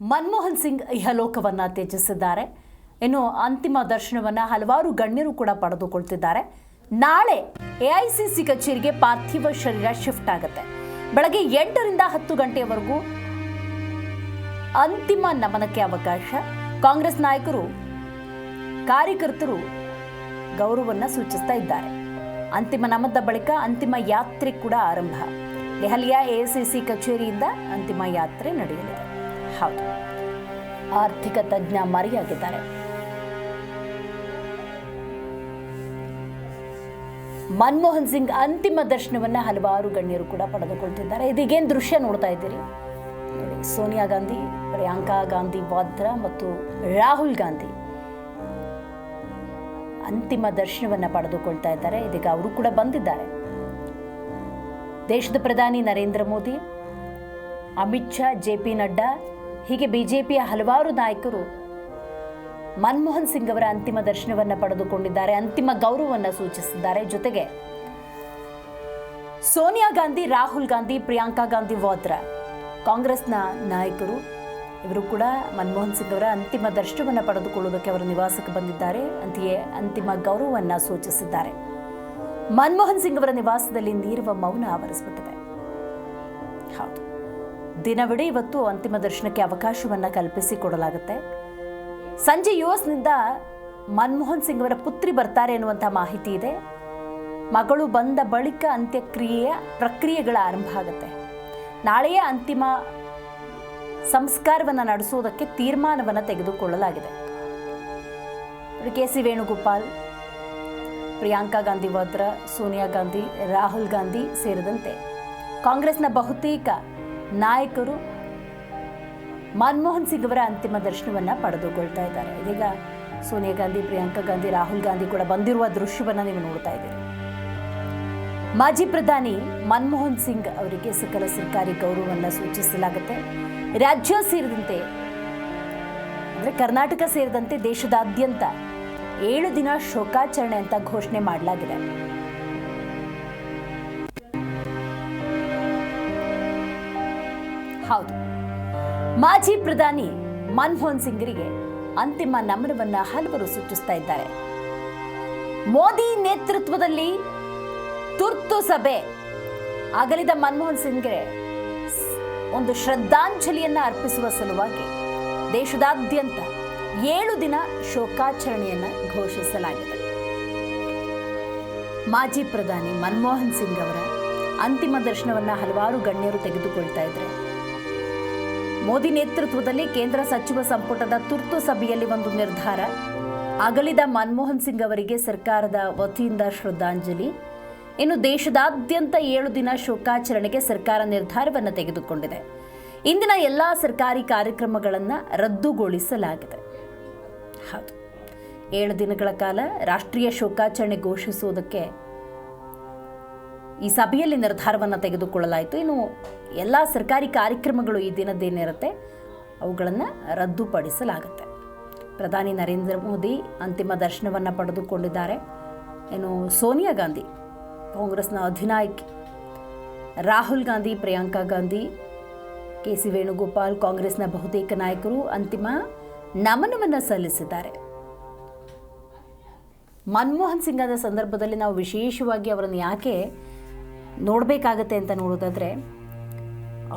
ಮನಮೋಹನ್ ಸಿಂಗ್ ಇಹಲೋಕವನ್ನು ತ್ಯಜಿಸಿದ್ದಾರೆ. ಇನ್ನು ಅಂತಿಮ ದರ್ಶನವನ್ನು ಹಲವಾರು ಗಣ್ಯರು ಕೂಡ ಪಡೆದುಕೊಳ್ತಿದ್ದಾರೆ. ನಾಳೆ ಎಐಸಿಸಿ ಕಚೇರಿಗೆ ಪಾರ್ಥಿವ ಶರೀರ ಶಿಫ್ಟ್ ಆಗುತ್ತೆ. ಬೆಳಗ್ಗೆ 8ರಿಂದ 10 ಗಂಟೆಯವರೆಗೂ ಅಂತಿಮ ನಮನಕ್ಕೆ ಅವಕಾಶ. ಕಾಂಗ್ರೆಸ್ ನಾಯಕರು ಕಾರ್ಯಕರ್ತರು ಗೌರವವನ್ನು ಸೂಚಿಸ್ತಾ ಇದ್ದಾರೆ. ಅಂತಿಮ ನಮನದ ಬಳಿಕ ಅಂತಿಮ ಯಾತ್ರೆ ಕೂಡ ಆರಂಭ. ದೆಹಲಿಯ ಎಐಸಿಸಿ ಕಚೇರಿಯಿಂದ ಅಂತಿಮ ಯಾತ್ರೆ ನಡೆಯಲಿದೆ. ಹೌದು, ಆರ್ಥಿಕ ತಜ್ಞ ಮರೆಯಾಗಿದ್ದಾರೆ. ಮನಮೋಹನ್ ಸಿಂಗ್ ಅಂತಿಮ ದರ್ಶನವನ್ನ ಹಲವಾರು ಗಣ್ಯರು ಕೂಡ ಪಡೆದುಕೊಳ್ತಿದ್ದಾರೆ. ಇದೀಗೇನು ದೃಶ್ಯ ನೋಡ್ತಾ ಇದ್ದೀರಿ ನೋಡಿ, ಸೋನಿಯಾ ಗಾಂಧಿ, ಪ್ರಿಯಾಂಕಾ ಗಾಂಧಿ ವಾದ್ರಾ ಮತ್ತು ರಾಹುಲ್ ಗಾಂಧಿ ಅಂತಿಮ ದರ್ಶನವನ್ನ ಪಡೆದುಕೊಳ್ತಾ ಇದ್ದಾರೆ. ಇದೀಗ ಅವರು ಕೂಡ ಬಂದಿದ್ದಾರೆ. ದೇಶದ ಪ್ರಧಾನಿ ನರೇಂದ್ರ ಮೋದಿ, ಅಮಿತ್ ಶಾ, ಜೆ.ಪಿ. ನಡ್ಡಾ ಹೀಗೆ ಬಿಜೆಪಿಯ ಹಲವಾರು ನಾಯಕರು ಮನಮೋಹನ್ ಸಿಂಗ್ ಅವರ ಅಂತಿಮ ದರ್ಶನವನ್ನು ಪಡೆದುಕೊಂಡಿದ್ದಾರೆ, ಅಂತಿಮ ಗೌರವವನ್ನು ಸೂಚಿಸಿದ್ದಾರೆ. ಜೊತೆಗೆ ಸೋನಿಯಾ ಗಾಂಧಿ, ರಾಹುಲ್ ಗಾಂಧಿ, ಪ್ರಿಯಾಂಕಾ ಗಾಂಧಿ ವಾದ್ರಾ ಕಾಂಗ್ರೆಸ್ನ ನಾಯಕರು ಇವರು ಕೂಡ ಮನಮೋಹನ್ ಸಿಂಗ್ ಅವರ ಅಂತಿಮ ದರ್ಶನವನ್ನು ಪಡೆದುಕೊಳ್ಳುವುದಕ್ಕೆ ಅವರ ನಿವಾಸಕ್ಕೆ ಬಂದಿದ್ದಾರೆ. ಅಂತೆಯೇ ಅಂತಿಮ ಗೌರವವನ್ನು ಸೂಚಿಸಿದ್ದಾರೆ. ಮನಮೋಹನ್ ಸಿಂಗ್ ಅವರ ನಿವಾಸದಲ್ಲಿ ನೀರುವ ಮೌನ ಆವರಿಸಿಬಿಟ್ಟಿದೆ. ಹೌದು, ದಿನವಿಡೀ ಇವತ್ತು ಅಂತಿಮ ದರ್ಶನಕ್ಕೆ ಅವಕಾಶವನ್ನು ಕಲ್ಪಿಸಿಕೊಡಲಾಗುತ್ತೆ. ಸಂಜೆ ಯುಎಸ್ನಿಂದ ಮನಮೋಹನ್ ಸಿಂಗ್ ಅವರ ಪುತ್ರಿ ಬರ್ತಾರೆ ಎನ್ನುವಂಥ ಮಾಹಿತಿ ಇದೆ. ಮಗಳು ಬಂದ ಬಳಿಕ ಅಂತ್ಯಕ್ರಿಯೆಯ ಪ್ರಕ್ರಿಯೆಗಳ ಆರಂಭ ಆಗುತ್ತೆ. ನಾಳೆಯೇ ಅಂತಿಮ ಸಂಸ್ಕಾರವನ್ನು ನಡೆಸುವುದಕ್ಕೆ ತೀರ್ಮಾನವನ್ನು ತೆಗೆದುಕೊಳ್ಳಲಾಗಿದೆ. ಕೆ.ಸಿ. ವೇಣುಗೋಪಾಲ್, ಪ್ರಿಯಾಂಕಾ ಗಾಂಧಿ ವಾದ್ರಾ, ಸೋನಿಯಾ ಗಾಂಧಿ, ರಾಹುಲ್ ಗಾಂಧಿ ಸೇರಿದಂತೆ ಕಾಂಗ್ರೆಸ್ನ ಬಹುತೇಕ ನಾಯಕರು ಮನಮೋಹನ್ ಸಿಂಗ್ ಅವರ ಅಂತಿಮ ದರ್ಶನವನ್ನು ಪಡೆದುಕೊಳ್ತಾ ಇದ್ದಾರೆ. ಇದೀಗ ಸೋನಿಯಾ ಗಾಂಧಿ, ಪ್ರಿಯಾಂಕಾ ಗಾಂಧಿ, ರಾಹುಲ್ ಗಾಂಧಿ ಕೂಡ ಬಂದಿರುವ ದೃಶ್ಯವನ್ನು ನೀವು ನೋಡ್ತಾ ಇದ್ದೀರಿ. ಮಾಜಿ ಪ್ರಧಾನಿ ಮನಮೋಹನ್ ಸಿಂಗ್ ಅವರಿಗೆ ಸಕಲ ಸರ್ಕಾರಿ ಗೌರವವನ್ನು ಸೂಚಿಸಲಾಗುತ್ತೆ. ರಾಜ್ಯ ಸೇರಿದಂತೆ ಅಂದರೆ ಕರ್ನಾಟಕ ಸೇರಿದಂತೆ ದೇಶದಾದ್ಯಂತ 7 ದಿನ ಶೋಕಾಚರಣೆ ಅಂತ ಘೋಷಣೆ ಮಾಡಲಾಗಿದೆ. ಹೌದು, ಮಾಜಿ ಪ್ರಧಾನಿ ಮನಮೋಹನ್ ಸಿಂಗರಿಗೆ ಅಂತಿಮ ನಮನವನ್ನ ಹಲವರು ಸೂಚಿಸ್ತಾ ಇದ್ದಾರೆ. ಮೋದಿ ನೇತೃತ್ವದಲ್ಲಿ ತುರ್ತು ಸಭೆ ಅಗಲಿದ ಮನಮೋಹನ್ ಸಿಂಗ್ಗೆ ಒಂದು ಶ್ರದ್ಧಾಂಜಲಿಯನ್ನ ಅರ್ಪಿಸುವ ಸಲುವಾಗಿ ದೇಶದಾದ್ಯಂತ 7 ದಿನ ಶೋಕಾಚರಣೆಯನ್ನ ಘೋಷಿಸಲಾಗಿದೆ. ಮಾಜಿ ಪ್ರಧಾನಿ ಮನಮೋಹನ್ ಸಿಂಗ್ ಅವರ ಅಂತಿಮ ದರ್ಶನವನ್ನ ಹಲವಾರು ಗಣ್ಯರು ತೆಗೆದುಕೊಳ್ತಾ ಇದ್ದಾರೆ. ಮೋದಿ ನೇತೃತ್ವದಲ್ಲಿ ಕೇಂದ್ರ ಸಚಿವ ಸಂಪುಟದ ತುರ್ತು ಸಭೆಯಲ್ಲಿ ಒಂದು ನಿರ್ಧಾರ. ಅಗಲಿದ ಮನಮೋಹನ್ ಸಿಂಗ್ ಅವರಿಗೆ ಸರ್ಕಾರದ ವತಿಯಿಂದ ಶ್ರದ್ಧಾಂಜಲಿ. ಇನ್ನು ದೇಶದಾದ್ಯಂತ 7 ದಿನ ಶೋಕಾಚರಣೆಗೆ ಸರ್ಕಾರ ನಿರ್ಧಾರವನ್ನು ತೆಗೆದುಕೊಂಡಿದೆ. ಇಂದಿನ ಎಲ್ಲ ಸರ್ಕಾರಿ ಕಾರ್ಯಕ್ರಮಗಳನ್ನು ರದ್ದುಗೊಳಿಸಲಾಗಿದೆ. ಹೌದು, 7 ದಿನಗಳ ಕಾಲ ರಾಷ್ಟ್ರೀಯ ಶೋಕಾಚರಣೆ ಘೋಷಿಸುವುದಕ್ಕೆ ಈ ಸಭೆಯಲ್ಲಿ ನಿರ್ಧಾರವನ್ನು ತೆಗೆದುಕೊಳ್ಳಲಾಯಿತು. ಇನ್ನು ಎಲ್ಲ ಸರ್ಕಾರಿ ಕಾರ್ಯಕ್ರಮಗಳು ಈ ದಿನದ್ದೇನಿರುತ್ತೆ ಅವುಗಳನ್ನು ರದ್ದುಪಡಿಸಲಾಗುತ್ತೆ. ಪ್ರಧಾನಿ ನರೇಂದ್ರ ಮೋದಿ ಅಂತಿಮ ದರ್ಶನವನ್ನು ಪಡೆದುಕೊಂಡಿದ್ದಾರೆ. ಇನ್ನು ಸೋನಿಯಾ ಗಾಂಧಿ ಕಾಂಗ್ರೆಸ್ನ ಅಧಿನಾಯಕಿ, ರಾಹುಲ್ ಗಾಂಧಿ, ಪ್ರಿಯಾಂಕಾ ಗಾಂಧಿ, ಕೆ.ಸಿ. ವೇಣುಗೋಪಾಲ್ ಕಾಂಗ್ರೆಸ್ನ ಬಹುತೇಕ ನಾಯಕರು ಅಂತಿಮ ನಮನವನ್ನು ಸಲ್ಲಿಸಿದ್ದಾರೆ. ಮನಮೋಹನ್ ಸಿಂಗ್ ಆದ ಸಂದರ್ಭದಲ್ಲಿ ನಾವು ವಿಶೇಷವಾಗಿ ಅವರನ್ನು ಯಾಕೆ ನೋಡಬೇಕಾಗತ್ತೆ ಅಂತ ನೋಡೋದಾದರೆ,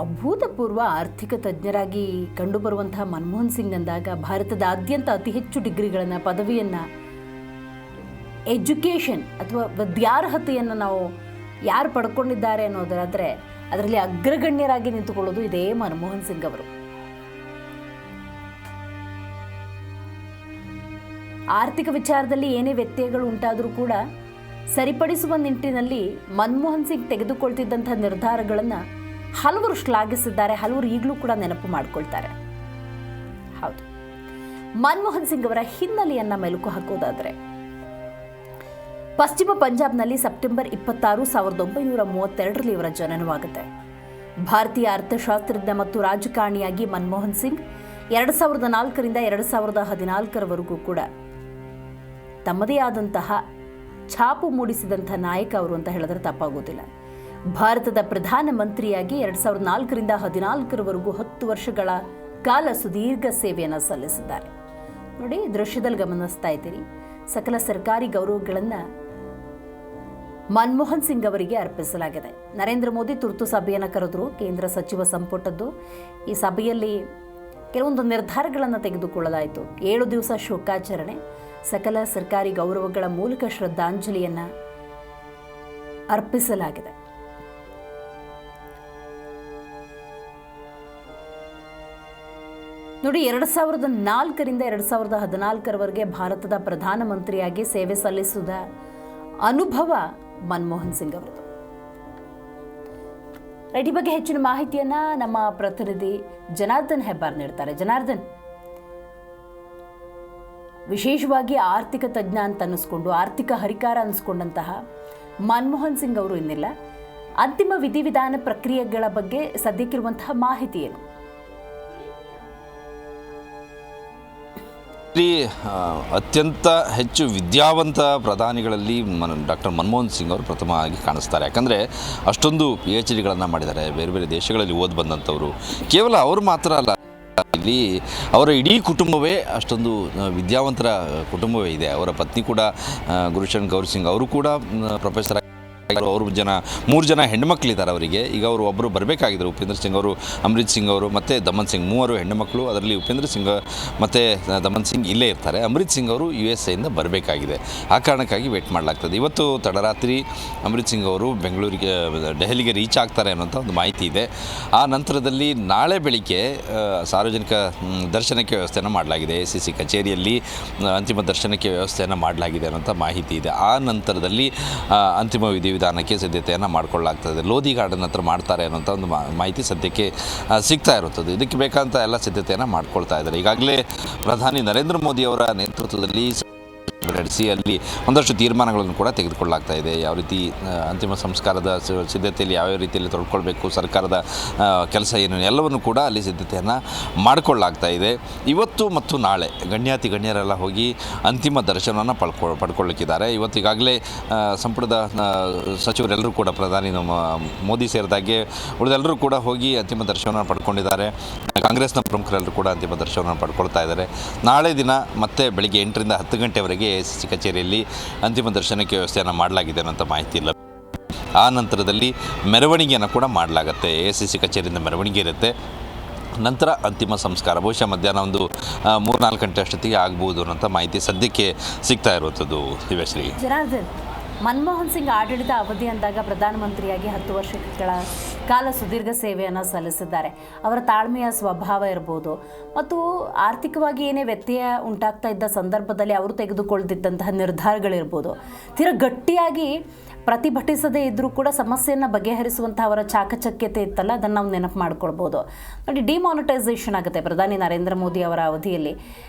ಅಭೂತಪೂರ್ವ ಆರ್ಥಿಕ ತಜ್ಞರಾಗಿ ಕಂಡುಬರುವಂತಹ ಮನಮೋಹನ್ ಸಿಂಗ್ ಅಂದಾಗ ಭಾರತದಾದ್ಯಂತ ಅತಿ ಹೆಚ್ಚು ಡಿಗ್ರಿಗಳನ್ನು, ಪದವಿಯನ್ನು, ಎಜುಕೇಷನ್ ಅಥವಾ ವಿದ್ಯಾರ್ಹತೆಯನ್ನು ನಾವು ಯಾರು ಪಡ್ಕೊಂಡಿದ್ದಾರೆ ಅನ್ನೋದಾದರೆ ಅದರಲ್ಲಿ ಅಗ್ರಗಣ್ಯರಾಗಿ ನಿಂತುಕೊಳ್ಳೋದು ಇದೇ ಮನಮೋಹನ್ ಸಿಂಗ್ ಅವರು. ಆರ್ಥಿಕ ವಿಚಾರದಲ್ಲಿ ಏನೇ ವ್ಯತ್ಯಯಗಳು ಉಂಟಾದರೂ ಕೂಡ ಸರಿಪಡಿಸುವ ನಿಟ್ಟಿನಲ್ಲಿ ಮನಮೋಹನ್ ಸಿಂಗ್ ತೆಗೆದುಕೊಳ್ತಿದ್ದಂಥ ನಿರ್ಧಾರಗಳನ್ನು ಹಲವರು ಶ್ಲಾಘಿಸಿದ್ದಾರೆ, ಹಲವರು ಈಗಲೂ ಕೂಡ ನೆನಪು ಮಾಡಿಕೊಳ್ತಾರೆ. ಹೌದು, ಮನಮೋಹನ್ ಸಿಂಗ್ ಅವರ ಹಿನ್ನೆಲೆಯನ್ನು ಮೆಲುಕು ಹಾಕೋದಾದರೆ, ಪಶ್ಚಿಮ ಪಂಜಾಬ್ನಲ್ಲಿ ಸೆಪ್ಟೆಂಬರ್ 26, 1932ರಲ್ಲಿ ಇವರ ಜನನವಾಗುತ್ತೆ. ಭಾರತೀಯ ಅರ್ಥಶಾಸ್ತ್ರಜ್ಞ ಮತ್ತು ರಾಜಕಾರಣಿಯಾಗಿ ಮನಮೋಹನ್ ಸಿಂಗ್ 2004ರಿಂದ 2014ರವರೆಗೂ ಕೂಡ ತಮ್ಮದೇ ಆದಂತಹ ಛಾಪು ಮೂಡಿಸಿದಂಥ ನಾಯಕ ಅವರು ಅಂತ ಹೇಳಿದ್ರೆ ತಪ್ಪಾಗೋದಿಲ್ಲ. ಭಾರತದ ಪ್ರಧಾನಮಂತ್ರಿಯಾಗಿ 2004ರಿಂದ 2014ರವರೆಗೂ 10 ವರ್ಷಗಳ ಕಾಲ ಸುದೀರ್ಘ ಸೇವೆಯನ್ನು ಸಲ್ಲಿಸಿದ್ದಾರೆ. ನೋಡಿ, ದೃಶ್ಯದಲ್ಲಿ ಗಮನಿಸ್ತಾ ಇದ್ದೀರಿ, ಸಕಲ ಸರ್ಕಾರಿ ಗೌರವಗಳನ್ನು ಮನಮೋಹನ್ ಸಿಂಗ್ ಅವರಿಗೆ ಅರ್ಪಿಸಲಾಗಿದೆ. ನರೇಂದ್ರ ಮೋದಿ ತುರ್ತು ಸಭೆಯನ್ನು ಕರೆದರು, ಕೇಂದ್ರ ಸಚಿವ ಸಂಪುಟದ್ದು. ಈ ಸಭೆಯಲ್ಲಿ ಕೆಲವೊಂದು ನಿರ್ಧಾರಗಳನ್ನು ತೆಗೆದುಕೊಳ್ಳಲಾಯಿತು. 7 ದಿವಸ ಶೋಕಾಚರಣೆ, ಸಕಲ ಸರ್ಕಾರಿ ಗೌರವಗಳ ಮೂಲಕ ಶ್ರದ್ಧಾಂಜಲಿಯನ್ನು ಅರ್ಪಿಸಲಾಗಿದೆ. ನೋಡಿ, 2004ರಿಂದ 2014ರವರೆಗೆ ಭಾರತದ ಪ್ರಧಾನಮಂತ್ರಿಯಾಗಿ ಸೇವೆ ಸಲ್ಲಿಸಿದ ಅನುಭವ ಮನಮೋಹನ್ ಸಿಂಗ್ ಅವರದು. ಈ ಬಗ್ಗೆ ಹೆಚ್ಚಿನ ಮಾಹಿತಿಯನ್ನ ನಮ್ಮ ಪ್ರತಿನಿಧಿ ಜನಾರ್ದನ್ ಹೆಬ್ಬಾರ್ ನೀಡ್ತಾರೆ. ಜನಾರ್ದನ್, ವಿಶೇಷವಾಗಿ ಆರ್ಥಿಕ ತಜ್ಞ ಅಂತ ಅನ್ನಿಸ್ಕೊಂಡು, ಆರ್ಥಿಕ ಹರಿಕಾರ ಅನ್ನಿಸ್ಕೊಂಡಂತಹ ಮನಮೋಹನ್ ಸಿಂಗ್ ಅವರು ಇನ್ನಿಲ್ಲ. ಅಂತಿಮ ವಿಧಿವಿಧಾನ ಪ್ರಕ್ರಿಯೆಗಳ ಬಗ್ಗೆ ಸದ್ಯಕ್ಕಿರುವಂತಹ ಮಾಹಿತಿ ಏನು? ಅತ್ಯಂತ ಹೆಚ್ಚು ವಿದ್ಯಾವಂತ ಪ್ರಧಾನಿಗಳಲ್ಲಿ ಡಾಕ್ಟರ್ ಮನಮೋಹನ್ ಸಿಂಗ್ ಅವರು ಪ್ರಥಮವಾಗಿ ಕಾಣಿಸ್ತಾರೆ. ಯಾಕಂದರೆ ಅಷ್ಟೊಂದು PhDಗಳನ್ನು ಮಾಡಿದ್ದಾರೆ, ಬೇರೆ ಬೇರೆ ದೇಶಗಳಲ್ಲಿ ಓದಿ ಬಂದಂಥವರು. ಕೇವಲ ಅವರು ಮಾತ್ರ ಅಲ್ಲ, ಇಲ್ಲಿ ಅವರ ಇಡೀ ಕುಟುಂಬವೇ ಅಷ್ಟೊಂದು ವಿದ್ಯಾವಂತರ ಕುಟುಂಬವೇ ಇದೆ. ಅವರ ಪತ್ನಿ ಕೂಡ ಗುರುಶರಣ್ ಗೌರ್ ಸಿಂಗ್, ಅವರು ಕೂಡ ಪ್ರೊಫೆಸರ್. ಅವರು 3 ಜನ ಹೆಣ್ಣುಮಕ್ಕಳಿದ್ದಾರೆ ಅವರಿಗೆ. ಈಗ ಅವರು ಒಬ್ಬರು ಬರಬೇಕಾಗಿದ್ದರು, ಉಪೇಂದ್ರ ಸಿಂಗ್ ಅವರು, ಅಮೃತ್ ಸಿಂಗ್ ಅವರು ಮತ್ತು ದಮನ್ ಸಿಂಗ್, 3 ಹೆಣ್ಣುಮಕ್ಕಳು. ಅದರಲ್ಲಿ ಉಪೇಂದ್ರ ಸಿಂಗ್ ಮತ್ತು ದಮನ್ ಸಿಂಗ್ ಇಲ್ಲೇ ಇರ್ತಾರೆ. ಅಮೃತ್ ಸಿಂಗ್ ಅವರು USA ಬರಬೇಕಾಗಿದೆ. ಆ ಕಾರಣಕ್ಕಾಗಿ ವೇಟ್ ಮಾಡಲಾಗ್ತದೆ. ಇವತ್ತು ತಡರಾತ್ರಿ ಅಮೃತ್ ಸಿಂಗ್ ಅವರು ದೆಹಲಿಗೆ ರೀಚ್ ಆಗ್ತಾರೆ ಅನ್ನೋಂಥ ಒಂದು ಮಾಹಿತಿ ಇದೆ. ಆ ನಂತರದಲ್ಲಿ ನಾಳೆ ಬೆಳಿಗ್ಗೆ ಸಾರ್ವಜನಿಕ ದರ್ಶನಕ್ಕೆ ವ್ಯವಸ್ಥೆಯನ್ನು ಮಾಡಲಾಗಿದೆ. ACC ಕಚೇರಿಯಲ್ಲಿ ಅಂತಿಮ ದರ್ಶನಕ್ಕೆ ವ್ಯವಸ್ಥೆಯನ್ನು ಮಾಡಲಾಗಿದೆ ಅನ್ನೋಂಥ ಮಾಹಿತಿ ಇದೆ. ಆ ನಂತರದಲ್ಲಿ ಅಂತಿಮ ವಿಧಾನಕ್ಕೆ ಸಿದ್ಧತೆಯನ್ನು ಮಾಡಿಕೊಳ್ಳಲಾಗ್ತದೆ. ಲೋಧಿ ಗಾರ್ಡನ್ ಹತ್ರ ಮಾಡ್ತಾರೆ ಅನ್ನೋಂಥ ಒಂದು ಮಾಹಿತಿ ಸದ್ಯಕ್ಕೆ ಸಿಗ್ತಾ ಇರುತ್ತದೆ. ಇದಕ್ಕೆ ಬೇಕಾದಂಥ ಎಲ್ಲ ಸಿದ್ಧತೆಯನ್ನು ಮಾಡ್ಕೊಳ್ತಾ ಇದ್ದಾರೆ. ಈಗಾಗಲೇ ಪ್ರಧಾನಿ ನರೇಂದ್ರ ಮೋದಿ ಅವರ ನೇತೃತ್ವದಲ್ಲಿ ನಡೆಸಿ ಅಲ್ಲಿ ಒಂದಷ್ಟು ತೀರ್ಮಾನಗಳನ್ನು ಕೂಡ ತೆಗೆದುಕೊಳ್ಳಲಾಗ್ತಾ ಇದೆ. ಯಾವ ರೀತಿ ಅಂತಿಮ ಸಂಸ್ಕಾರದ ಸಿದ್ಧತೆಯಲ್ಲಿ ಯಾವ್ಯಾವ ರೀತಿಯಲ್ಲಿ ತೊಡ್ಕೊಳ್ಬೇಕು, ಸರ್ಕಾರದ ಕೆಲಸ ಏನು, ಎಲ್ಲವನ್ನು ಕೂಡ ಅಲ್ಲಿ ಸಿದ್ಧತೆಯನ್ನು ಮಾಡಿಕೊಳ್ಳಲಾಗ್ತಾ ಇದೆ. ಇವತ್ತು ಮತ್ತು ನಾಳೆ ಗಣ್ಯಾತಿ ಗಣ್ಯರೆಲ್ಲ ಹೋಗಿ ಅಂತಿಮ ದರ್ಶನವನ್ನು ಪಡ್ಕೊಳ್ಳಿಕ್ಕಿದ್ದಾರೆ. ಇವತ್ತು ಈಗಾಗಲೇ ಸಂಪುಟದ ಸಚಿವರೆಲ್ಲರೂ ಕೂಡ, ಪ್ರಧಾನಿ ಮೋದಿ ಸೇರಿದಾಗೆ ಉಳಿದೆಲ್ಲರೂ ಕೂಡ ಹೋಗಿ ಅಂತಿಮ ದರ್ಶನವನ್ನು ಪಡ್ಕೊಂಡಿದ್ದಾರೆ. ಕಾಂಗ್ರೆಸ್ನ ಪ್ರಮುಖರೆಲ್ಲರೂ ಕೂಡ ಅಂತಿಮ ದರ್ಶನವನ್ನು ಪಡ್ಕೊಳ್ತಾ ಇದ್ದಾರೆ. ನಾಳೆ ದಿನ ಮತ್ತೆ ಬೆಳಿಗ್ಗೆ 8ರಿಂದ 10 ಗಂಟೆವರೆಗೆ ACC ಕಚೇರಿಯಲ್ಲಿ ಅಂತಿಮ ದರ್ಶನಕ್ಕೆ ವ್ಯವಸ್ಥೆಯನ್ನು ಮಾಡಲಾಗಿದೆ ಅನ್ನೋಂಥ ಮಾಹಿತಿ ಇಲ್ಲ. ಆ ನಂತರದಲ್ಲಿ ಮೆರವಣಿಗೆಯನ್ನು ಕೂಡ ಮಾಡಲಾಗುತ್ತೆ. ACC ಕಚೇರಿಯಿಂದ ಮೆರವಣಿಗೆ ಇರುತ್ತೆ. ನಂತರ ಅಂತಿಮ ಸಂಸ್ಕಾರ ಬಹುಶಃ ಮಧ್ಯಾಹ್ನ ಒಂದು 3-4 ಗಂಟೆ ಅಷ್ಟೊತ್ತಿಗೆ ಆಗ್ಬೋದು ಅನ್ನೋಂಥ ಮಾಹಿತಿ ಸದ್ಯಕ್ಕೆ ಸಿಗ್ತಾ ಇರುವಂಥದ್ದು. ದಿವ್ಯಶ್ರೀ, ಜನಾರ್ದನ್, ಮನಮೋಹನ್ ಸಿಂಗ್ ಆಡಳಿತ ಅವಧಿ ಅಂದಾಗ ಪ್ರಧಾನಮಂತ್ರಿಯಾಗಿ 10 ವರ್ಷಗಳ ಕಾಲ ಸುದೀರ್ಘ ಸೇವೆಯನ್ನು ಸಲ್ಲಿಸಿದ್ದಾರೆ. ಅವರ ತಾಳ್ಮೆಯ ಸ್ವಭಾವ ಇರ್ಬೋದು, ಮತ್ತು ಆರ್ಥಿಕವಾಗಿ ಏನೇ ವ್ಯತ್ಯಯ ಉಂಟಾಗ್ತಾ ಇದ್ದ ಸಂದರ್ಭದಲ್ಲಿ ಅವರು ತೆಗೆದುಕೊಳ್ಳದಿದ್ದಂತಹ ನಿರ್ಧಾರಗಳಿರ್ಬೋದು, ತೀರಾ ಗಟ್ಟಿಯಾಗಿ ಪ್ರತಿಭಟಿಸದೇ ಇದ್ದರೂ ಕೂಡ ಸಮಸ್ಯೆಯನ್ನು ಬಗೆಹರಿಸುವಂಥ ಅವರ ಚಾಕಚಕ್ಯತೆ ಇತ್ತಲ್ಲ, ಅದನ್ನು ನಾವು ನೆನಪು ಮಾಡ್ಕೊಳ್ಬೋದು. ನೋಡಿ, ಡಿಮಾನಿಟೈಸೇಷನ್ ಆಗುತ್ತೆ ಪ್ರಧಾನಿ ನರೇಂದ್ರ ಮೋದಿ ಅವರ ಅವಧಿಯಲ್ಲಿ.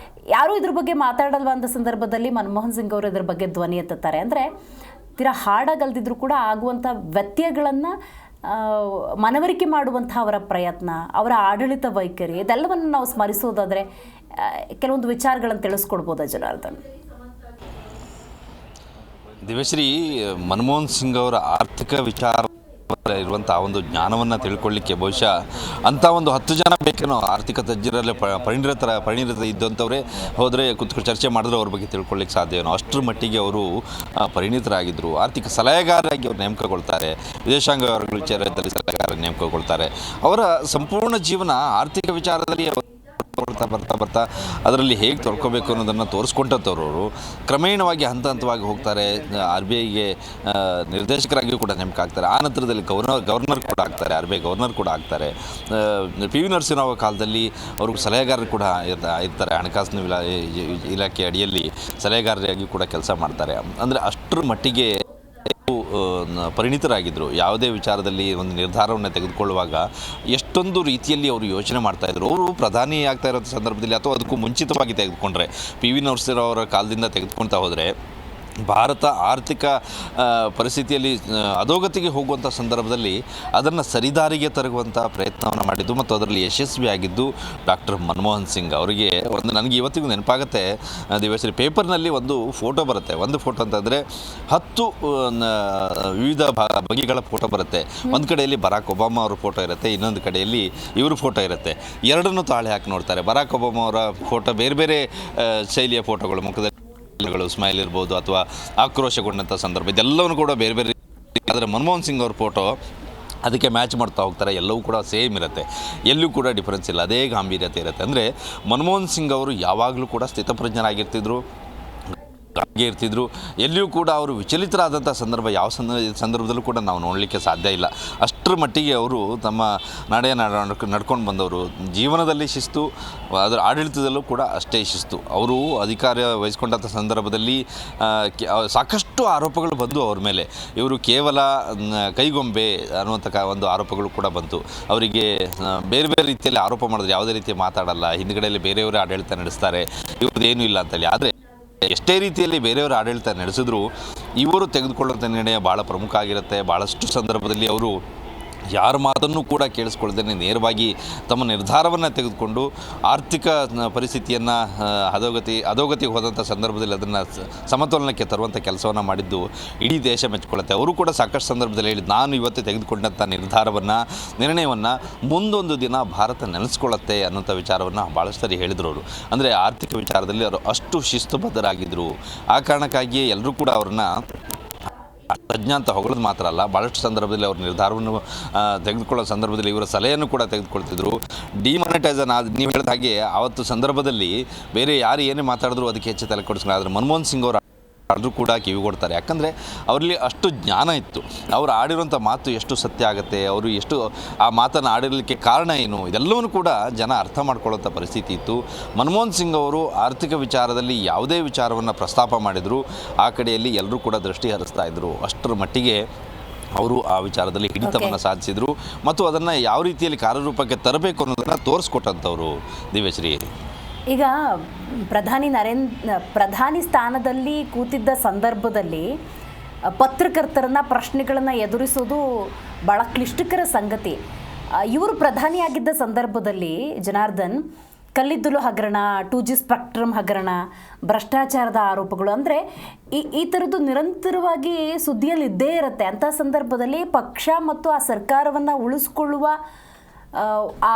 ಯಾರೂ ಇದ್ರ ಬಗ್ಗೆ ಮಾತಾಡಲ್ವ ಅಂದ ಸಂದರ್ಭದಲ್ಲಿ ಮನಮೋಹನ್ ಸಿಂಗ್ ಅವರು ಇದ್ರ ಬಗ್ಗೆ ಧ್ವನಿ ಎತ್ತುತ್ತಾರೆ. ಅಂದರೆ ತೀರಾ ಹಾಡಾಗಲ್ದಿದ್ರು ಕೂಡ ಆಗುವಂಥ ವ್ಯತ್ಯಯಗಳನ್ನು ಮನವರಿಕೆ ಮಾಡುವಂಥ ಅವರ ಪ್ರಯತ್ನ, ಅವರ ಆಡಳಿತ ವೈಖರಿ, ಇದೆಲ್ಲವನ್ನು ನಾವು ಸ್ಮರಿಸೋದಾದರೆ ಕೆಲವೊಂದು ವಿಚಾರಗಳನ್ನು ತಿಳಿಸ್ಕೊಡ್ಬೋದಾ ಜನಾರ್ದನ್? ದಿವ್ಯಶ್ರೀ, ಮನಮೋಹನ್ ಸಿಂಗ್ ಅವರ ಆರ್ಥಿಕ ವಿಚಾರ ಇರುವಂಥ ಒಂದು ಜ್ಞಾನವನ್ನು ತಿಳ್ಕೊಳ್ಳಿಕ್ಕೆ ಬಹುಶಃ ಅಂಥ ಒಂದು 10 ಜನ ಬೇಕೇನೋ ಆರ್ಥಿಕ ತಜ್ಞರಲ್ಲಿ ಪರಿಣಿತ ಇದ್ದಂಥವರೇ ಹೋದರೆ ಕೂತ್ಕೊಂಡು ಚರ್ಚೆ ಮಾಡಿದ್ರೆ ಅವ್ರ ಬಗ್ಗೆ ತಿಳ್ಕೊಳ್ಳಿಕ್ಕೆ ಸಾಧ್ಯವೇನೋ. ಅಷ್ಟರ ಮಟ್ಟಿಗೆ ಅವರು ಪರಿಣಿತರಾಗಿದ್ದರು. ಆರ್ಥಿಕ ಸಲಹೆಗಾರರಾಗಿ ಅವರು ನೇಮಕಗೊಳ್ತಾರೆ. ವಿದೇಶಾಂಗ ವ್ಯವಹಾರಗಳ ವಿಚಾರದಲ್ಲಿ ಸಲಹೆಗಾರ ನೇಮಕಗೊಳ್ತಾರೆ. ಅವರ ಸಂಪೂರ್ಣ ಜೀವನ ಆರ್ಥಿಕ ವಿಚಾರದಲ್ಲಿ ಬರ್ತಾ ಅದರಲ್ಲಿ ಹೇಗೆ ತೊಳ್ಕೊಬೇಕು ಅನ್ನೋದನ್ನು ತೋರಿಸ್ಕೊಂಡಂಥವ್ರು ಕ್ರಮೇಣವಾಗಿ ಹಂತವಾಗಿ ಹೋಗ್ತಾರೆ. RBIಗೆ ನಿರ್ದೇಶಕರಾಗಿಯೂ ಕೂಡ ನೇಮಕ ಆಗ್ತಾರೆ. ಆ ನಂತರದಲ್ಲಿ ಗವರ್ನರ್ ಕೂಡ ಆಗ್ತಾರೆ, RBI ಗವರ್ನರ್ ಕೂಡ ಆಗ್ತಾರೆ. PV ನರಸಿಂಹರಾವ್ ಕಾಲದಲ್ಲಿ ಅವರು ಸಲಹೆಗಾರರು ಕೂಡ ಇರ್ತಾರೆ. ಹಣಕಾಸಿನ ಇಲಾಖೆ ಅಡಿಯಲ್ಲಿ ಸಲಹೆಗಾರರಾಗಿ ಕೂಡ ಕೆಲಸ ಮಾಡ್ತಾರೆ. ಅಂದರೆ ಅಷ್ಟರ ಮಟ್ಟಿಗೆ ಪರಿಣಿತರಾಗಿದ್ದರು. ಯಾವುದೇ ವಿಚಾರದಲ್ಲಿ ಒಂದು ನಿರ್ಧಾರವನ್ನು ತೆಗೆದುಕೊಳ್ಳುವಾಗ ಎಷ್ಟೊಂದು ರೀತಿಯಲ್ಲಿ ಅವರು ಯೋಚನೆ ಮಾಡ್ತಾಯಿದ್ರು. ಅವರು ಪ್ರಧಾನಿ ಆಗ್ತಾ ಇರೋ ಸಂದರ್ಭದಲ್ಲಿ ಅಥವಾ ಅದಕ್ಕೂ ಮುಂಚಿತವಾಗಿ ತೆಗೆದುಕೊಂಡ್ರೆ PV ನರಸಿಂಹರಾವ್ ಅವರ ಕಾಲದಿಂದ ತೆಗೆದುಕೊಳ್ತಾ ಹೋದರೆ ಭಾರತ ಆರ್ಥಿಕ ಪರಿಸ್ಥಿತಿಯಲ್ಲಿ ಅಧೋಗತಿಗೆ ಹೋಗುವಂಥ ಸಂದರ್ಭದಲ್ಲಿ ಅದನ್ನು ಸರಿದಾರಿಗೆ ತರುವಂಥ ಪ್ರಯತ್ನವನ್ನು ಮಾಡಿದ್ದು ಮತ್ತು ಅದರಲ್ಲಿ ಯಶಸ್ವಿಯಾಗಿದ್ದು ಡಾಕ್ಟರ್ ಮನಮೋಹನ್ ಸಿಂಗ್ ಅವರಿಗೆ. ನನಗೆ ಇವತ್ತಿಗೂ ನೆನಪಾಗುತ್ತೆ, ದಿವ್ಯಶ್ರೀ, ಪೇಪರ್ನಲ್ಲಿ ಒಂದು ಫೋಟೋ ಬರುತ್ತೆ. ಒಂದು ಫೋಟೋ ಅಂತಂದರೆ 10 ವಿವಿಧ ಬಗೆಗಳ ಫೋಟೋ ಬರುತ್ತೆ. ಒಂದು ಕಡೆಯಲ್ಲಿ ಬರಾಕ್ ಒಬಾಮಾ ಅವರ ಫೋಟೋ ಇರುತ್ತೆ, ಇನ್ನೊಂದು ಕಡೆಯಲ್ಲಿ ಇವ್ರ ಫೋಟೋ ಇರುತ್ತೆ. ಎರಡನ್ನೂ ತಾಳೆ ಹಾಕಿ ನೋಡ್ತಾರೆ. ಬರಾಕ್ ಒಬಾಮಾ ಅವರ ಫೋಟೋ ಬೇರೆ ಬೇರೆ ಶೈಲಿಯ ಫೋಟೋಗಳು, ಮುಖದಲ್ಲಿ ಸ್ಮೈಲ್ ಇರ್ಬೋದು ಅಥವಾ ಆಕ್ರೋಶಗೊಂಡಂಥ ಸಂದರ್ಭ, ಇದೆಲ್ಲವೂ ಕೂಡ ಬೇರೆ ಬೇರೆ. ಆದರೆ ಮನಮೋಹನ್ ಸಿಂಗ್ ಅವ್ರ ಫೋಟೋ ಅದಕ್ಕೆ ಮ್ಯಾಚ್ ಮಾಡ್ತಾ ಹೋಗ್ತಾರೆ. ಎಲ್ಲವೂ ಕೂಡ ಸೇಮ್ ಇರುತ್ತೆ, ಎಲ್ಲೂ ಕೂಡ ಡಿಫರೆನ್ಸ್ ಇಲ್ಲ, ಅದೇ ಗಾಂಭೀರ್ಯತೆ ಇರುತ್ತೆ. ಅಂದರೆ ಮನಮೋಹನ್ ಸಿಂಗ್ ಅವರು ಯಾವಾಗಲೂ ಕೂಡ ಸ್ಥಿತಪ್ರಜ್ಞರಾಗಿರ್ತಿದ್ರು, ಇರ್ತಿದ್ರು. ಎಲ್ಲಿಯೂ ಕೂಡ ಅವರು ವಿಚಲಿತರಾದಂಥ ಸಂದರ್ಭ ಯಾವ ಸಂದರ್ಭದಲ್ಲೂ ಕೂಡ ನಾವು ನೋಡಲಿಕ್ಕೆ ಸಾಧ್ಯ ಇಲ್ಲ. ಅಷ್ಟರ ಮಟ್ಟಿಗೆ ಅವರು ತಮ್ಮ ನಡ್ಕೊಂಡು ಬಂದವರು. ಜೀವನದಲ್ಲಿ ಶಿಸ್ತು, ಅದರ ಆಡಳಿತದಲ್ಲೂ ಕೂಡ ಅಷ್ಟೇ ಶಿಸ್ತು. ಅವರು ಅಧಿಕಾರ ವಹಿಸ್ಕೊಂಡಂಥ ಸಂದರ್ಭದಲ್ಲಿ ಸಾಕಷ್ಟು ಆರೋಪಗಳು ಬಂದು ಅವ್ರ ಮೇಲೆ. ಇವರು ಕೇವಲ ಕೈಗೊಂಬೆ ಅನ್ನುವಂಥ ಒಂದು ಆರೋಪಗಳು ಕೂಡ ಬಂತು. ಅವರಿಗೆ ಬೇರೆ ಬೇರೆ ರೀತಿಯಲ್ಲಿ ಆರೋಪ ಮಾಡಿದ್ರೆ ಯಾವುದೇ ರೀತಿ ಮಾತಾಡಲ್ಲ, ಹಿಂದ್ಗಡೆಯಲ್ಲಿ ಬೇರೆಯವರೇ ಆಡಳಿತ ನಡೆಸ್ತಾರೆ, ಇವ್ರದ್ದೇನೂ ಇಲ್ಲ ಅಂತೇಳಿ. ಆದರೆ ಎಷ್ಟೇ ರೀತಿಯಲ್ಲಿ ಬೇರೆಯವರು ಆಡಳಿತ ನಡೆಸಿದ್ರು ಇವರು ತೆಗೆದುಕೊಳ್ಳುವಂಥ ನಿರ್ಣಯ ಭಾಳ ಪ್ರಮುಖ ಆಗಿರುತ್ತೆ. ಭಾಳಷ್ಟು ಸಂದರ್ಭದಲ್ಲಿ ಅವರು ಯಾರ ಮಾತನ್ನು ಕೂಡ ಕೇಳಿಸ್ಕೊಳ್ದೇ ನೇರವಾಗಿ ತಮ್ಮ ನಿರ್ಧಾರವನ್ನು ತೆಗೆದುಕೊಂಡು ಆರ್ಥಿಕ ಪರಿಸ್ಥಿತಿಯನ್ನು ಅಧೋಗತಿಗೆ ಹೋದಂಥ ಸಂದರ್ಭದಲ್ಲಿ ಅದನ್ನು ಸಮತೋಲನಕ್ಕೆ ತರುವಂಥ ಕೆಲಸವನ್ನು ಮಾಡಿದ್ದು ಇಡೀ ದೇಶ ಮೆಚ್ಚಿಕೊಳ್ಳುತ್ತೆ. ಅವರು ಕೂಡ ಸಾಕಷ್ಟು ಸಂದರ್ಭದಲ್ಲಿ ಹೇಳಿದ್ದು, ನಾನು ಇವತ್ತು ತೆಗೆದುಕೊಂಡಂಥ ನಿರ್ಣಯವನ್ನು ಮುಂದೊಂದು ದಿನ ಭಾರತ ನೆನೆಸ್ಕೊಳ್ಳುತ್ತೆ ಅನ್ನೋಂಥ ವಿಚಾರವನ್ನು ಭಾಳಷ್ಟು ಸರಿ ಹೇಳಿದರು ಅವರು. ಅಂದರೆ ಆರ್ಥಿಕ ವಿಚಾರದಲ್ಲಿ ಅವರು ಅಷ್ಟು ಶಿಸ್ತುಬದ್ಧರಾಗಿದ್ದರು. ಆ ಕಾರಣಕ್ಕಾಗಿಯೇ ಎಲ್ಲರೂ ಕೂಡ ಅವ್ರನ್ನ ತಜ್ಞ ಅಂತ ಹೊಗಳೋದು ಮಾತ್ರ ಅಲ್ಲ, ಭಾಳಷ್ಟು ಸಂದರ್ಭದಲ್ಲಿ ಅವ್ರ ನಿರ್ಧಾರವನ್ನು ತೆಗೆದುಕೊಳ್ಳೋ ಸಂದರ್ಭದಲ್ಲಿ ಇವರ ಸಲಹೆಯನ್ನು ಕೂಡ ತೆಗೆದುಕೊಳ್ತಿದ್ರು. ಡಿಮಾನಿಟೈಸನ್ ನೀವು ಹೇಳಿದ ಹಾಗೆ ಆವತ್ತು ಸಂದರ್ಭದಲ್ಲಿ ಬೇರೆ ಯಾರು ಏನೇ ಮಾತಾಡಿದ್ರು ಅದಕ್ಕೆ ಹೆಚ್ಚು ತಲೆ ಕೊಡಿಸ್ಕೊಂಡು. ಆದರೆ ಮನಮೋಹನ್ ಸಿಂಗ್ ಅವರು ಆದರೂ ಕೂಡ ಕಿವಿಗೊಡ್ತಾರೆ. ಯಾಕಂದರೆ ಅವರಲ್ಲಿ ಅಷ್ಟು ಜ್ಞಾನ ಇತ್ತು. ಅವರು ಆಡಿರುವಂಥ ಮಾತು ಎಷ್ಟು ಸತ್ಯ ಆಗುತ್ತೆ, ಅವರು ಎಷ್ಟು ಆ ಮಾತನ್ನು ಆಡಿರಲಿಕ್ಕೆ ಕಾರಣ ಏನು, ಇದೆಲ್ಲವೂ ಕೂಡ ಜನ ಅರ್ಥ ಮಾಡ್ಕೊಳ್ಳೋಂಥ ಪರಿಸ್ಥಿತಿ ಇತ್ತು. ಮನಮೋಹನ್ ಸಿಂಗ್ ಅವರು ಆರ್ಥಿಕ ವಿಚಾರದಲ್ಲಿ ಯಾವುದೇ ವಿಚಾರವನ್ನು ಪ್ರಸ್ತಾಪ ಮಾಡಿದರು ಆ ಕಡೆಯಲ್ಲಿ ಎಲ್ಲರೂ ಕೂಡ ದೃಷ್ಟಿ ಹರಿಸ್ತಾ ಇದ್ದರು. ಅಷ್ಟರ ಮಟ್ಟಿಗೆ ಅವರು ಆ ವಿಚಾರದಲ್ಲಿ ಹಿಡಿತವನ್ನು ಸಾಧಿಸಿದರು ಮತ್ತು ಅದನ್ನು ಯಾವ ರೀತಿಯಲ್ಲಿ ಕಾರ್ಯರೂಪಕ್ಕೆ ತರಬೇಕು ಅನ್ನೋದನ್ನು ತೋರಿಸ್ಕೊಟ್ಟಂಥವ್ರು ದಿವ್ಯಶ್ರೀ. ಈಗ ಪ್ರಧಾನಿ ಸ್ಥಾನದಲ್ಲಿ ಕೂತಿದ್ದ ಸಂದರ್ಭದಲ್ಲಿ ಪತ್ರಕರ್ತರನ್ನ ಪ್ರಶ್ನೆಗಳನ್ನು ಎದುರಿಸೋದು ಭಾಳ ಕ್ಲಿಷ್ಟಕರ ಸಂಗತಿ. ಇವರು ಪ್ರಧಾನಿಯಾಗಿದ್ದ ಸಂದರ್ಭದಲ್ಲಿ ಜನಾರ್ದನ್, ಕಲ್ಲಿದ್ದಲು ಹಗರಣ, 2G ಸ್ಪೆಕ್ಟ್ರಮ್ ಹಗರಣ, ಭ್ರಷ್ಟಾಚಾರದ ಆರೋಪಗಳು, ಅಂದರೆ ಈ ಥರದ್ದು ನಿರಂತರವಾಗಿ ಸುದ್ದಿಯಲ್ಲಿ ಇದ್ದೇ ಇರುತ್ತೆ. ಅಂಥ ಸಂದರ್ಭದಲ್ಲಿ ಪಕ್ಷ ಮತ್ತು ಆ ಸರ್ಕಾರವನ್ನು ಉಳಿಸ್ಕೊಳ್ಳುವ ಆ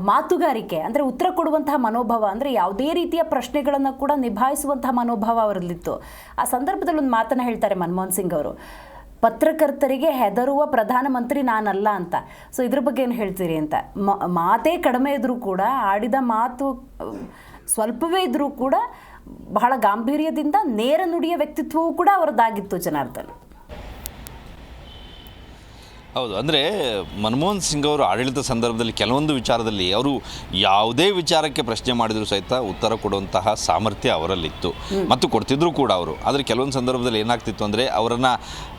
ಮಾತುಗಾರಿಕೆ, ಅಂದರೆ ಉತ್ತರ ಕೊಡುವಂತಹ ಮನೋಭಾವ, ಅಂದರೆ ಯಾವುದೇ ರೀತಿಯ ಪ್ರಶ್ನೆಗಳನ್ನು ಕೂಡ ನಿಭಾಯಿಸುವಂತಹ ಮನೋಭಾವ ಅವರಲ್ಲಿತ್ತು. ಆ ಸಂದರ್ಭದಲ್ಲಿ ಒಂದು ಮಾತನ್ನು ಹೇಳ್ತಾರೆ ಮನಮೋಹನ್ ಸಿಂಗ್ ಅವರು, ಪತ್ರಕರ್ತರಿಗೆ ಹೆದರುವ ಪ್ರಧಾನಮಂತ್ರಿ ನಾನಲ್ಲ ಅಂತ. ಸೊ ಇದ್ರ ಬಗ್ಗೆ ಏನು ಹೇಳ್ತೀರಿ ಅಂತ. ಮಾತೇ ಕಡಿಮೆ ಇದ್ದರೂ ಕೂಡ, ಆಡಿದ ಮಾತು ಸ್ವಲ್ಪವೇ ಇದ್ದರೂ ಕೂಡ ಬಹಳ ಗಾಂಭೀರ್ಯದಿಂದ ನೇರ ನುಡಿಯ ವ್ಯಕ್ತಿತ್ವವೂ ಕೂಡ ಅವರದ್ದಾಗಿತ್ತು ಜನಾರ್ದನ್. ಹೌದು. ಅಂದರೆ ಮನಮೋಹನ್ ಸಿಂಗ್ ಅವರು ಆಡಳಿತ ಸಂದರ್ಭದಲ್ಲಿ ಕೆಲವೊಂದು ವಿಚಾರದಲ್ಲಿ ಅವರು ಯಾವುದೇ ವಿಚಾರಕ್ಕೆ ಪ್ರಶ್ನೆ ಮಾಡಿದರೂ ಸಹಿತ ಉತ್ತರ ಕೊಡುವಂತಹ ಸಾಮರ್ಥ್ಯ ಅವರಲ್ಲಿತ್ತು ಮತ್ತು ಕೊಡ್ತಿದ್ರು ಕೂಡ ಅವರು. ಆದರೆ ಕೆಲವೊಂದು ಸಂದರ್ಭದಲ್ಲಿ ಏನಾಗ್ತಿತ್ತು ಅಂದರೆ ಅವರನ್ನು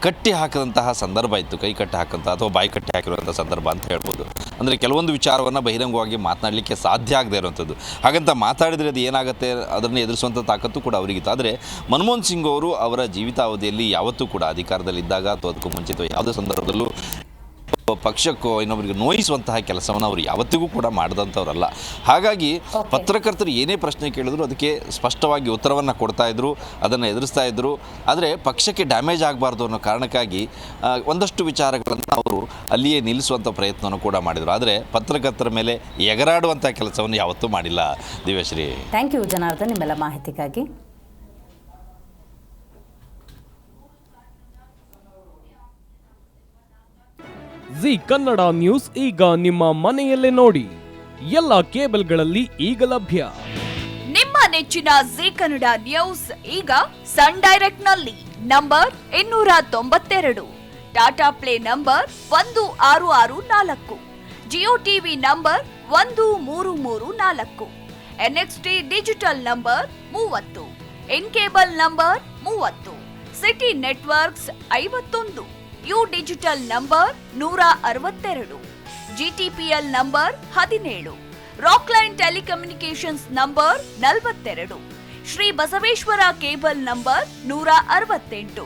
ಕಟ್ಟಿ ಹಾಕಿದಂತಹ ಸಂದರ್ಭ ಇತ್ತು, ಕೈ ಕಟ್ಟಿ ಹಾಕಂಥ ಅಥವಾ ಬಾಯಿ ಕಟ್ಟಿ ಹಾಕಿರುವಂಥ ಸಂದರ್ಭ ಅಂತ ಹೇಳ್ಬೋದು. ಅಂದರೆ ಕೆಲವೊಂದು ವಿಚಾರವನ್ನು ಬಹಿರಂಗವಾಗಿ ಮಾತನಾಡಲಿಕ್ಕೆ ಸಾಧ್ಯ ಆಗದೆ ಇರುವಂಥದ್ದು. ಹಾಗಂತ ಮಾತಾಡಿದರೆ ಅದು ಏನಾಗುತ್ತೆ ಅದನ್ನು ಎದುರಿಸುವಂಥ ತಾಕತ್ತು ಕೂಡ ಅವರಿಗಿತ್ತು. ಆದರೆ ಮನಮೋಹನ್ ಸಿಂಗ್ ಅವರು ಅವರ ಜೀವಿತಾವಧಿಯಲ್ಲಿ ಯಾವತ್ತೂ ಕೂಡ ಅಧಿಕಾರದಲ್ಲಿದ್ದಾಗ ಅಥವಾ ಅದಕ್ಕೂ ಮುಂಚಿತ ಯಾವುದೇ ಸಂದರ್ಭದಲ್ಲೂ ಪಕ್ಷಕ್ಕೋ ಇನ್ನೊಬ್ಬರಿಗೆ ನೋಯಿಸುವಂತಹ ಕೆಲಸವನ್ನು ಅವರು ಯಾವತ್ತಿಗೂ ಕೂಡ ಮಾಡಿದಂಥವ್ರಲ್ಲ. ಹಾಗಾಗಿ ಪತ್ರಕರ್ತರು ಏನೇ ಪ್ರಶ್ನೆ ಕೇಳಿದ್ರು ಅದಕ್ಕೆ ಸ್ಪಷ್ಟವಾಗಿ ಉತ್ತರವನ್ನು ಕೊಡ್ತಾ ಇದ್ರು, ಅದನ್ನು ಎದುರಿಸ್ತಾ ಇದ್ದರು. ಆದರೆ ಪಕ್ಷಕ್ಕೆ ಡ್ಯಾಮೇಜ್ ಆಗಬಾರ್ದು ಅನ್ನೋ ಕಾರಣಕ್ಕಾಗಿ ಒಂದಷ್ಟು ವಿಚಾರಗಳನ್ನು ಅವರು ಅಲ್ಲಿಯೇ ನಿಲ್ಲಿಸುವಂಥ ಪ್ರಯತ್ನವನ್ನು ಕೂಡ ಮಾಡಿದರು. ಆದರೆ ಪತ್ರಕರ್ತರ ಮೇಲೆ ಎಗರಾಡುವಂಥ ಕೆಲಸವನ್ನು ಯಾವತ್ತೂ ಮಾಡಿಲ್ಲ. ದಿವ್ಯಶ್ರೀ, ಥ್ಯಾಂಕ್ ಯು ಜನಾರ್ದನ್ ನಿಮ್ಮೆಲ್ಲ ಮಾಹಿತಿಗಾಗಿ. ಜಿ ಕನ್ನಡ ನ್ಯೂಸ್ ಈಗ ನಿಮ್ಮ ಮನೆಯಲ್ಲೇ ನೋಡಿ. ಎಲ್ಲ ಕೇಬಲ್ಗಳಲ್ಲಿ ಈಗ ಲಭ್ಯ. ನಿಮ್ಮ ನೆಚ್ಚಿನ ಜಿ ಕನ್ನಡ ನ್ಯೂಸ್ ಈಗ ಸನ್ ಡೈರೆಕ್ಟ್ ನಲ್ಲಿ number 292, Tata play number 1664, Jio TV number 1334, NXT digital number 30, in cable number 30, city networks 51, U digital number 162, GTPL number 17, Rockline telecommunications number 42, Shri Basaveshwara cable number 168,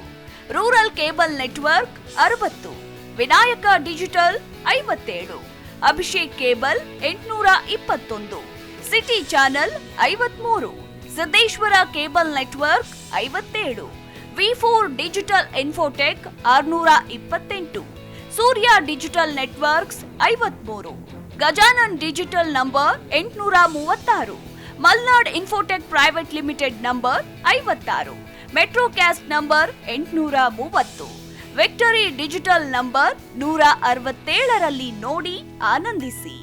rural cable network 60, Vinayaka digital 57, Abhishek cable 821, city channel 53, Siddeshwara cable network 57, V4 digital Infotech 628, Surya digital networks 53, Gajanan digital number 836, Malnad Infotech private limited number 56, Metrocast number 830, Victory Digital number 167ರಲ್ಲಿ ನೋಡಿ ಆನಂದಿಸಿ.